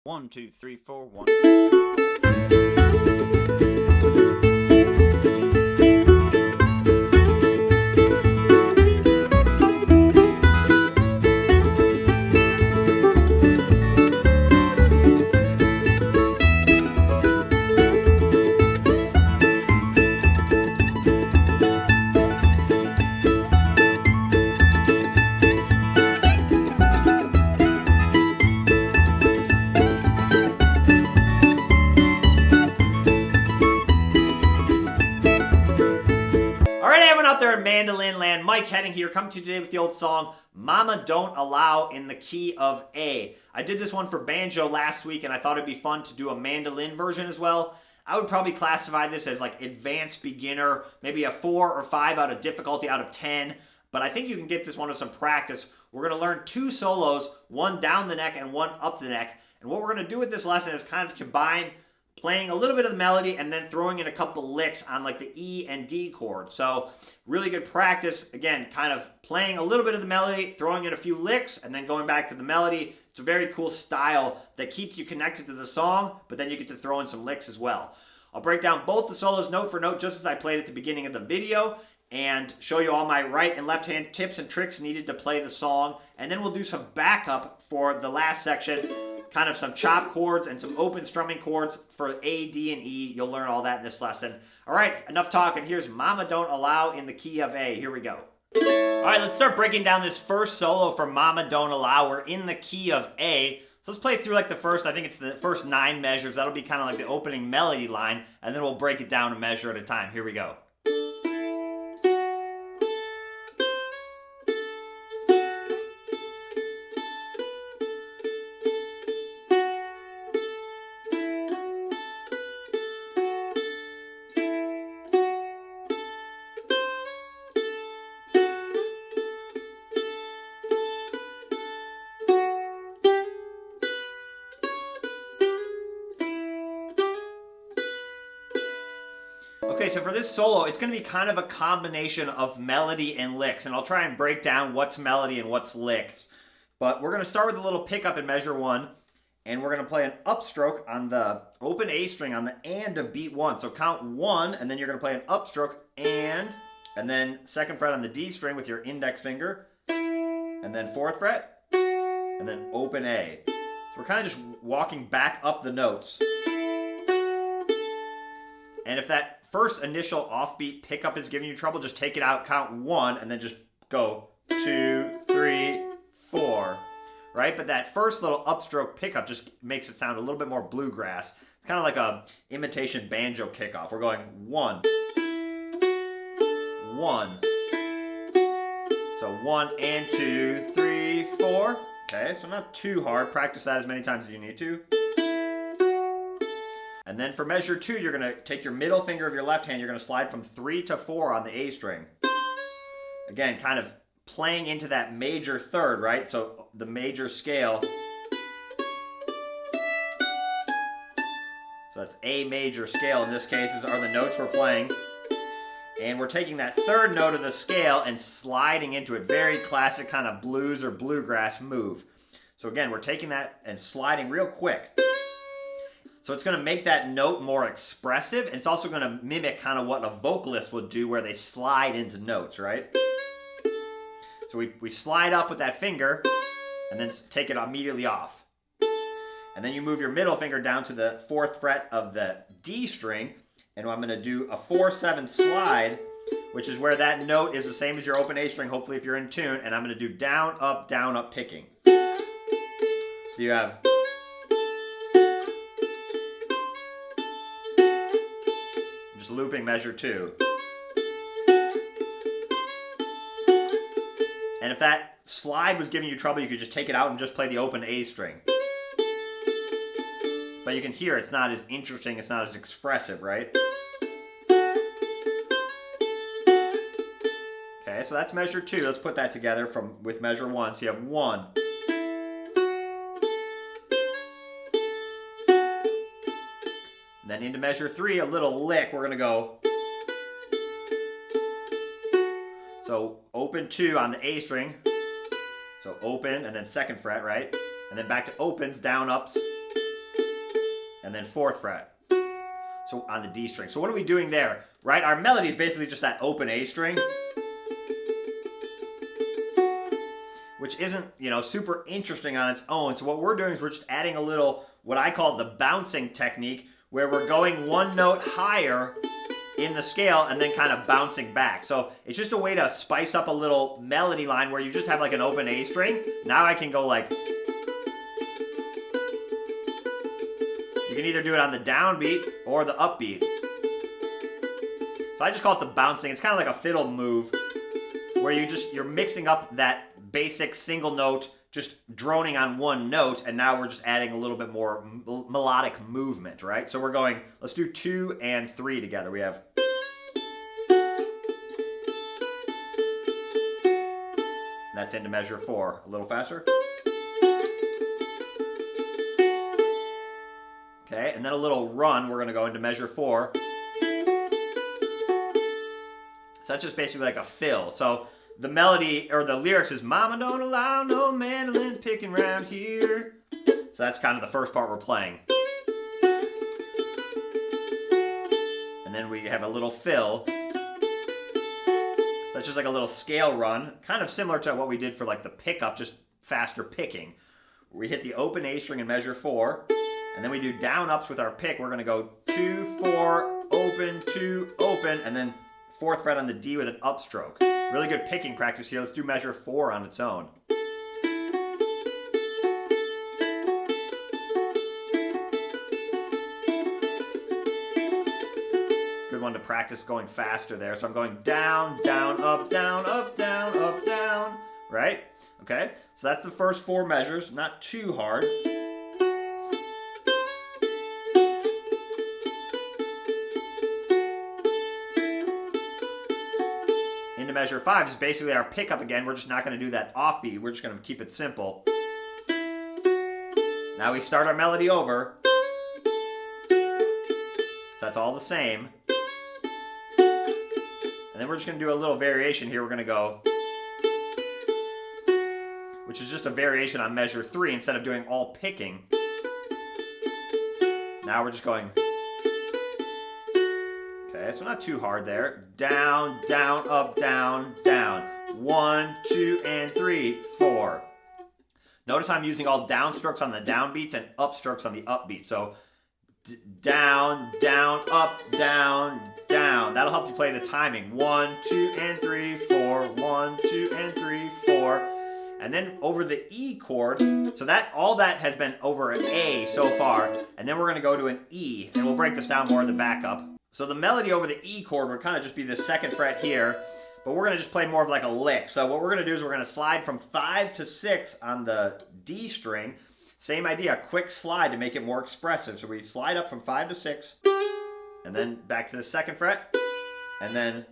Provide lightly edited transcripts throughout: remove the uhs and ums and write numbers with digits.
1, 2, 3, 4, 1. Alright, everyone out there in Mandolin land, Mike Henning here, coming to you today with the old song, Mama Don't Allow in the key of A. I did this one for banjo last week, and I thought it'd be fun to do a mandolin version as well. I would probably classify this as like advanced beginner, maybe a 4 or 5 out of difficulty out of 10, but I think you can get this one with some practice. We're going to learn 2 solos, one down the neck and one up the neck, and what we're going to do with this lesson is kind of combine playing a little bit of the melody and then throwing in a couple licks on like the E and D chord. So really good practice. Again, kind of playing a little bit of the melody, throwing in a few licks, and then going back to the melody. It's a very cool style that keeps you connected to the song, but then you get to throw in some licks as well. I'll break down both the solos note for note just as I played at the beginning of the video and show you all my right and left hand tips and tricks needed to play the song. And then we'll do some backup for the last section, kind of some chop chords and some open strumming chords for A, D, and E. You'll learn all that in this lesson. All right, enough talking. Here's Mama Don't Allow in the key of A. Here we go. All right, let's start breaking down this first solo for Mama Don't Allow. We're in the key of A. So let's play through like the first, I think it's the first 9 measures. That'll be kind of like the opening melody line, and then we'll break it down a measure at a time. Here we go. Okay, so for this solo, it's going to be kind of a combination of melody and licks, and I'll try and break down what's melody and what's licks. But we're going to start with a little pickup in measure 1, and we're going to play an upstroke on the open A string on the and of beat 1. So count 1, and then you're going to play an upstroke and then 2nd fret on the D string with your index finger, and then 4th fret, and then open A. So we're kind of just walking back up the notes. And if that first initial offbeat pickup is giving you trouble, just take it out, count 1, and then just go 2, 3, 4, right? But that first little upstroke pickup just makes it sound a little bit more bluegrass. It's kind of like a imitation banjo kickoff. We're going 1, 1. So 1 and 2, 3, 4. Okay, so not too hard. Practice that as many times as you need to. And then for measure 2, you're going to take your middle finger of your left hand, you're going to slide from 3 to 4 on the A string. Again, kind of playing into that major third, right? So the major scale. So that's A major scale in this case are the notes we're playing. And we're taking that third note of the scale and sliding into it. Very classic kind of blues or bluegrass move. So again, we're taking that and sliding real quick. So it's going to make that note more expressive, and it's also going to mimic kind of what a vocalist would do where they slide into notes, right? So we slide up with that finger, and then take it immediately off. And then you move your middle finger down to the 4th fret of the D string, and I'm going to do a 4-7 slide, which is where that note is the same as your open A string, hopefully if you're in tune, and I'm going to do down, up picking. So you have... looping measure 2. And if that slide was giving you trouble, you could just take it out and just play the open A string. But you can hear it's not as interesting, it's not as expressive, right? Okay, so that's measure 2. Let's put that together with measure 1. So you have 1. Then into measure 3, a little lick, we're going to go. So open 2 on the A string. So open and then 2nd fret, right? And then back to opens, down, ups. and then 4th fret. So on the D string. So what are we doing there, right? Our melody is basically just that open A string, which isn't, super interesting on its own. So what we're doing is we're just adding a little, what I call the bouncing technique, where we're going one note higher in the scale and then kind of bouncing back. So it's just a way to spice up a little melody line where you just have like an open A string. Now I can go like, you can either do it on the downbeat or the upbeat. So I just call it the bouncing. It's kind of like a fiddle move where you're mixing up that basic single note, just droning on one note, and now we're just adding a little bit more melodic movement, right? So we're going, let's do 2 and 3 together. We have, that's into measure 4. A little faster. Okay, and then a little run, we're gonna go into measure 4. So that's just basically like a fill. So the melody, or the lyrics is, Mama don't allow no mandolin picking round here. So that's kind of the first part we're playing. And then we have a little fill. That's just like a little scale run, kind of similar to what we did for like the pickup, just faster picking. We hit the open A string in measure 4, and then we do down ups with our pick. We're gonna go 2, 4, open, 2, open, and then 4th fret on the D with an upstroke. Really good picking practice here. Let's do measure 4 on its own. Good one to practice going faster there. So I'm going down, down, up, down, up, down, up, down, right? Okay, so that's the first 4 measures, not too hard. Into measure 5 is basically our pickup again. We're just not going to do that offbeat. We're just going to keep it simple. Now we start our melody over. So that's all the same. And then we're just going to do a little variation here. We're going to go, which is just a variation on measure 3 instead of doing all picking. Now we're just going, okay, so not too hard there. Down, down, up, down, down. 1, 2, and 3, 4. Notice I'm using all downstrokes on the downbeats and upstrokes on the upbeat. So down, down, up, down, down. That'll help you play the timing. 1, 2, and 3, 4. 1, 2, and 3, 4. And then over the E chord, so that all that has been over an A so far, and then we're going to go to an E, and we'll break this down more in the backup. So the melody over the E chord would kind of just be the 2nd fret here, but we're going to just play more of like a lick. So what we're going to do is we're going to slide from 5 to 6 on the D string. Same idea, a quick slide to make it more expressive. So we slide up from 5 to 6, and then back to the 2nd fret, and then,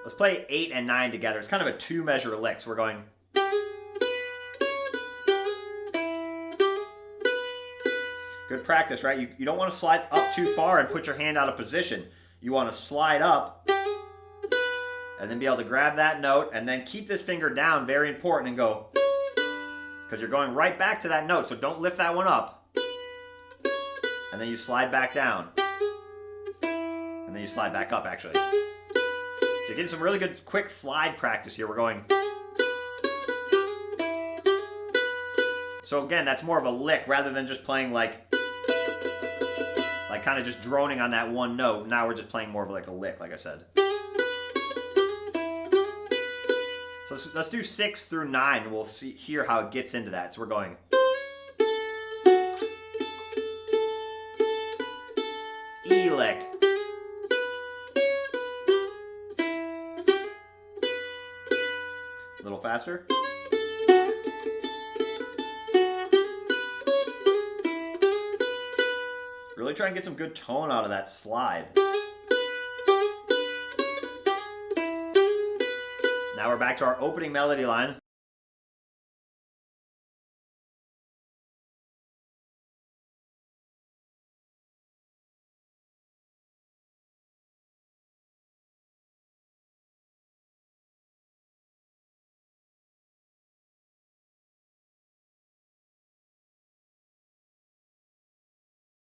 let's play 8 and 9 together. It's kind of a 2-measure lick. So we're going, good practice, right? You don't want to slide up too far and put your hand out of position. You want to slide up and then be able to grab that note and then keep this finger down, very important, and go, because you're going right back to that note, so don't lift that one up. And then you slide back down. And then you slide back up, actually. So you're getting some really good quick slide practice here. We're going, so again, that's more of a lick rather than just playing like kind of just droning on that one note. Now we're just playing more of like a lick, like I said. So let's do 6 through 9, and we'll hear how it gets into that. So we're going, E lick, a little faster. Really try and get some good tone out of that slide. Now we're back to our opening melody line.